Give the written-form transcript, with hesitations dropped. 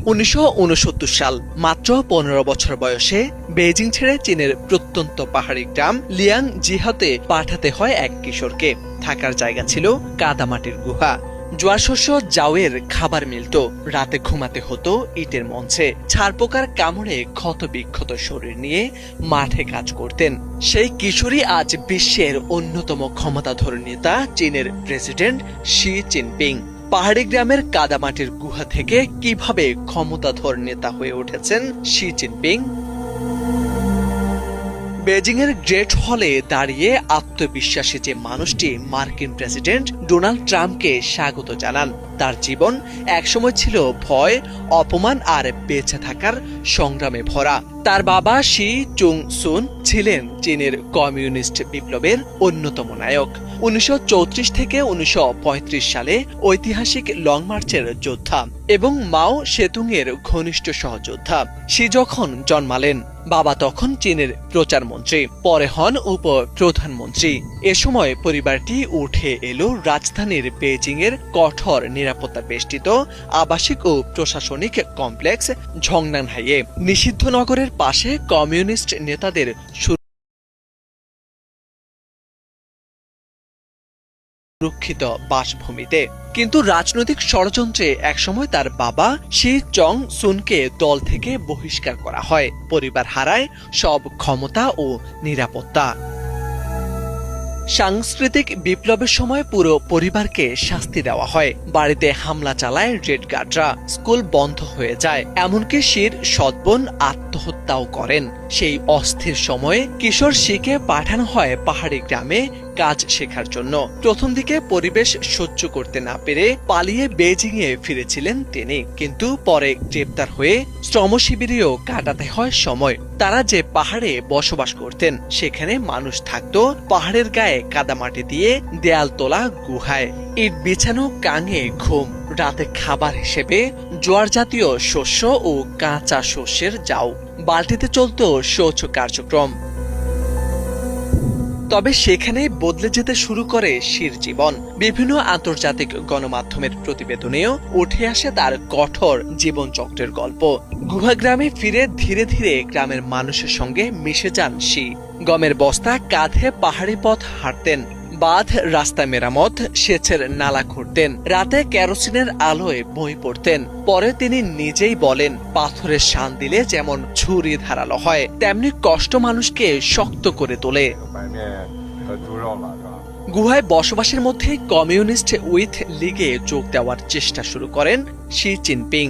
1969 সাল, মাত্র 15 বছর বয়সে বেইজিং ছেড়ে চীনের প্রত্যন্ত পাহাড়ি গ্রাম লিয়াং জিহাতে পাঠাতে হয় এক কিশোরকে। থাকার জায়গা ছিল কাদামাটির গুহা। জোয়ার শস্য জাওয়ের খাবার মিলত, রাতে ঘুমাতে হতো ইটের মঞ্চে। ছারপোকার কামড়ে ক্ষত বিক্ষত শরীর নিয়ে মাঠে কাজ করতেন। সেই কিশোরী আজ বিশ্বের অন্যতম ক্ষমতাধর নেতা, চীনের প্রেসিডেন্ট শি জিনপিং। পাহাড়ি গ্রামের কাদামাটির গুহা থেকে কিভাবে ক্ষমতাধর নেতা হয়ে উঠেছেন শি জিনপিং? বেজিংয়ের গ্রেট হলে দাঁড়িয়ে আত্মবিশ্বাসী যে মানুষটি মার্কিন প্রেসিডেন্ট ডোনাল্ড ট্রাম্পকে স্বাগত জানান, তার জীবন একসময় ছিল ভয়, অপমান আর বেঁচে থাকার সংগ্রামে ভরা। তার বাবা শি চুং সুন ছিলেন চীনের কমিউনিস্ট বিপ্লবের অন্যতম নায়ক। 1934 থেকে 1935 সালে ঐতিহাসিক লং মার্চের যোদ্ধা এবং মাও সেতুংয়ের ঘনিষ্ঠ সহযোদ্ধা। শি যখন জন্মালেন, বাবা তখন চীনের প্রচারমন্ত্রী, পরে হন উপ প্রধানমন্ত্রী। এ সময় পরিবারটি উঠে এলো রাজধানীর বেইজিংয়ের কঠোর নিরাপত্তা বেষ্টিত আবাসিক ও প্রশাসনিক কমপ্লেক্স ঝংনানহাইয়ে। নিষিদ্ধ নগরের পাশে কমিউনিস্ট নেতাদের সুরক্ষিত বাসভূমিতে। কিন্তু রাজনৈতিক ষড়যন্ত্রে একসময় তার বাবা শি চং সুনকে দল থেকে বহিষ্কার করা হয়। পরিবার হারায় সব ক্ষমতা ও নিরাপত্তা। সাংস্কৃতিক বিপ্লবের সময় পুরো পরিবারকে শাস্তি দেওয়া হয়। বাড়িতে হামলা চালায় রেড গার্ডরা, স্কুল বন্ধ হয়ে যায়, এমনকি শির সৎবোন আত্মহত্যাও করেন। সেই অস্থির সময়ে কিশোর শিকে পাঠানো হয় পাহাড়ি গ্রামে কাজ শেখার জন্য। প্রথম দিকে পরিবেশ সহ্য করতে না পেরে পালিয়ে বেইজিংয়ে ফিরেছিলেন তিনি, কিন্তু পরে গ্রেপ্তার হয়ে শ্রমশিবিরেও কাটাতে হয় সময়। তারা যে পাহাড়ে বসবাস করতেন, সেখানে মানুষ থাকতো পাহাড়ের গায়ে কাদামাটি দিয়ে দেয়াল তোলা গুহায়। ইট বিছানো কাঙে ঘুম, রাতে খাবার হিসেবে জোয়ার জাতীয় শস্য ও কাঁচা শস্যের জাউ। বালতিতে চলত শৌচ কার্যক্রম। তবে সেখানে বদলে যেতে শুরু করে শির জীবন। বিভিন্ন আন্তর্জাতিক গণমাধ্যমের প্রতিবেদনেও উঠে আসে তার কঠোর জীবনচক্রের গল্প। গুহাগ্রামে ফিরে ধীরে ধীরে গ্রামের মানুষের সঙ্গে মিশে যান শি। গমের বস্তা কাঁধে পাহাড়ি পথ হাঁটতেন, বাঁধ রাস্তা মেরামত, সেচের নালা খুঁড়তেন, রাতে কেরোসিনের আলোয় বই পড়তেন। পরে তিনি নিজেই বলেন, পাথরের শান দিলে যেমন ছুরি ধারালো হয়, তেমনি কষ্ট মানুষকে শক্ত করে তোলে। গুহায় বসবাসের মধ্যে কমিউনিস্ট উইথ লিগে যোগ দেওয়ার চেষ্টা শুরু করেন শি জিনপিং।